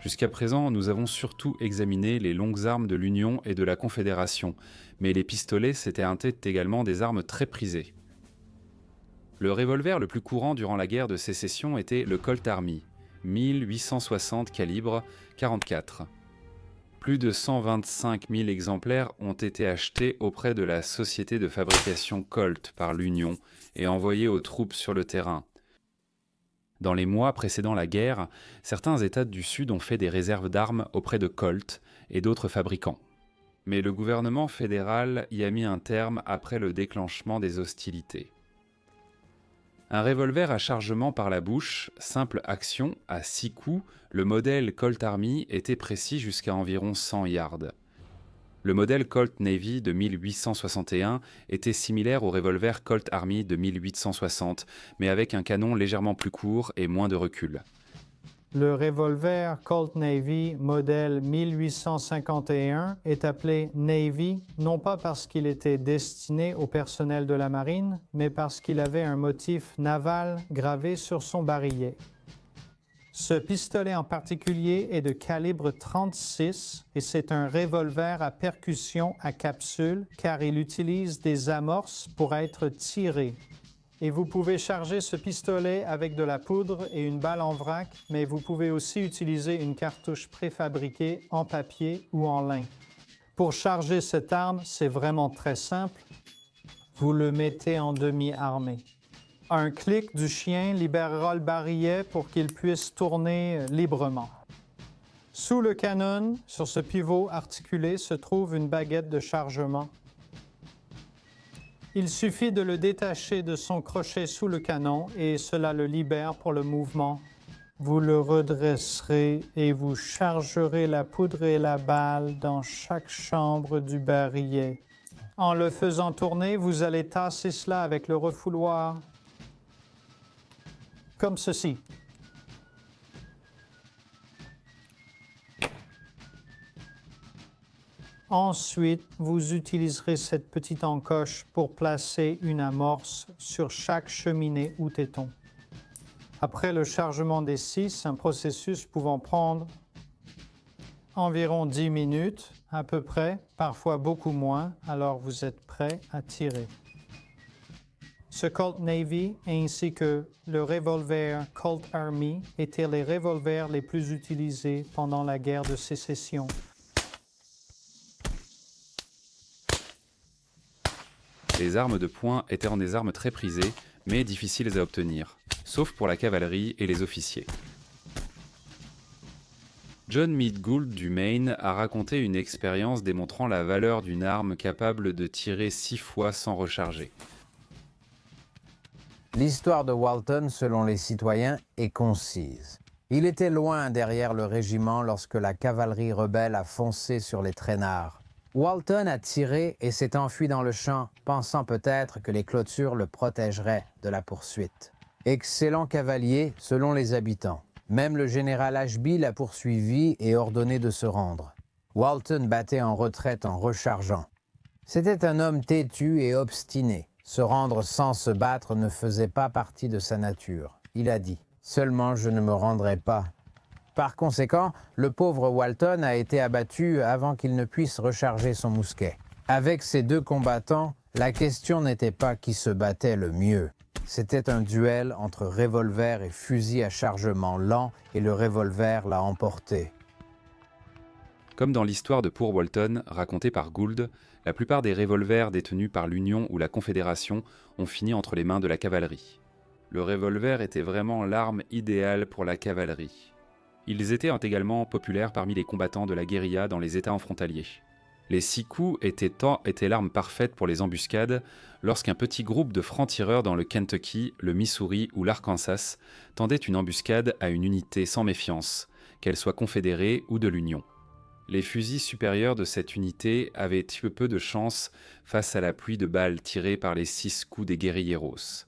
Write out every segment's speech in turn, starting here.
Jusqu'à présent, nous avons surtout examiné les longues armes de l'Union et de la Confédération, mais les pistolets étaient également des armes très prisées. Le revolver le plus courant durant la guerre de sécession était le Colt Army, 1860 calibre 44. Plus de 125 000 exemplaires ont été achetés auprès de la société de fabrication Colt par l'Union et envoyés aux troupes sur le terrain. Dans les mois précédant la guerre, certains États du Sud ont fait des réserves d'armes auprès de Colt et d'autres fabricants. Mais le gouvernement fédéral y a mis un terme après le déclenchement des hostilités. Un revolver à chargement par la bouche, simple action, à 6 coups, le modèle Colt Army était précis jusqu'à environ 100 yards. Le modèle Colt Navy de 1861 était similaire au revolver Colt Army de 1860, mais avec un canon légèrement plus court et moins de recul. Le revolver Colt Navy modèle 1851 est appelé Navy non pas parce qu'il était destiné au personnel de la marine, mais parce qu'il avait un motif naval gravé sur son barillet. Ce pistolet en particulier est de calibre 36 et c'est un revolver à percussion à capsule car il utilise des amorces pour être tiré. Et vous pouvez charger ce pistolet avec de la poudre et une balle en vrac, mais vous pouvez aussi utiliser une cartouche préfabriquée en papier ou en lin. Pour charger cette arme, c'est vraiment très simple. Vous le mettez en demi-armée. Un clic du chien libérera le barillet pour qu'il puisse tourner librement. Sous le canon, sur ce pivot articulé, se trouve une baguette de chargement. Il suffit de le détacher de son crochet sous le canon et cela le libère pour le mouvement. Vous le redresserez et vous chargerez la poudre et la balle dans chaque chambre du barillet. En le faisant tourner, vous allez tasser cela avec le refouloir, comme ceci. Ensuite, vous utiliserez cette petite encoche pour placer une amorce sur chaque cheminée ou téton. Après le chargement des 6, un processus pouvant prendre environ 10 minutes à peu près, parfois beaucoup moins, alors vous êtes prêt à tirer. Ce Colt Navy ainsi que le revolver Colt Army étaient les revolvers les plus utilisés pendant la guerre de sécession. Les armes de poing étaient des armes très prisées, mais difficiles à obtenir, sauf pour la cavalerie et les officiers. John Meade Gould du Maine a raconté une expérience démontrant la valeur d'une arme capable de tirer 6 fois sans recharger. L'histoire de Walton, selon les citoyens, est concise. Il était loin derrière le régiment lorsque la cavalerie rebelle a foncé sur les traînards. Walton a tiré et s'est enfui dans le champ, pensant peut-être que les clôtures le protégeraient de la poursuite. Excellent cavalier, selon les habitants. Même le général Ashby l'a poursuivi et ordonné de se rendre. Walton battait en retraite en rechargeant. C'était un homme têtu et obstiné. Se rendre sans se battre ne faisait pas partie de sa nature. Il a dit « Seulement je ne me rendrai pas ». Par conséquent, le pauvre Walton a été abattu avant qu'il ne puisse recharger son mousquet. Avec ces deux combattants, la question n'était pas qui se battait le mieux. C'était un duel entre revolver et fusil à chargement lent et le revolver l'a emporté. Comme dans l'histoire de Poor Walton, racontée par Gould, la plupart des revolvers détenus par l'Union ou la Confédération ont fini entre les mains de la cavalerie. Le revolver était vraiment l'arme idéale pour la cavalerie. Ils étaient également populaires parmi les combattants de la guérilla dans les États frontaliers. Les 6 coups étaient l'arme parfaite pour les embuscades lorsqu'un petit groupe de francs-tireurs dans le Kentucky, le Missouri ou l'Arkansas tendait une embuscade à une unité sans méfiance, qu'elle soit confédérée ou de l'Union. Les fusils supérieurs de cette unité avaient peu de chance face à la pluie de balles tirées par les 6 coups des guérilleros.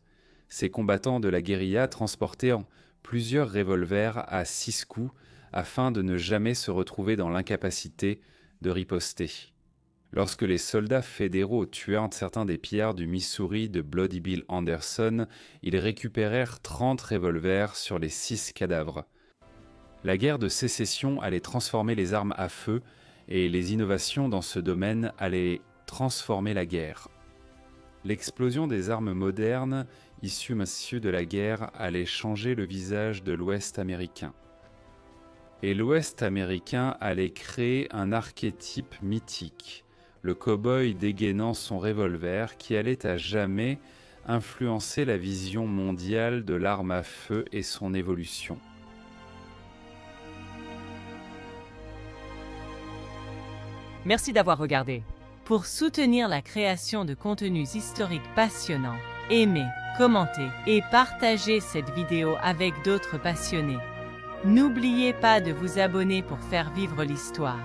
Ces combattants de la guérilla transportaient plusieurs revolvers à 6 coups afin de ne jamais se retrouver dans l'incapacité de riposter. Lorsque les soldats fédéraux tuèrent certains des pillards du Missouri de Bloody Bill Anderson, ils récupérèrent 30 revolvers sur les 6 cadavres. La guerre de sécession allait transformer les armes à feu et les innovations dans ce domaine allaient transformer la guerre. L'explosion des armes modernes issues de la guerre allait changer le visage de l'Ouest américain. Et l'Ouest américain allait créer un archétype mythique, le cow-boy dégainant son revolver qui allait à jamais influencer la vision mondiale de l'arme à feu et son évolution. Merci d'avoir regardé. Pour soutenir la création de contenus historiques passionnants, aimez, commentez et partagez cette vidéo avec d'autres passionnés. N'oubliez pas de vous abonner pour faire vivre l'histoire.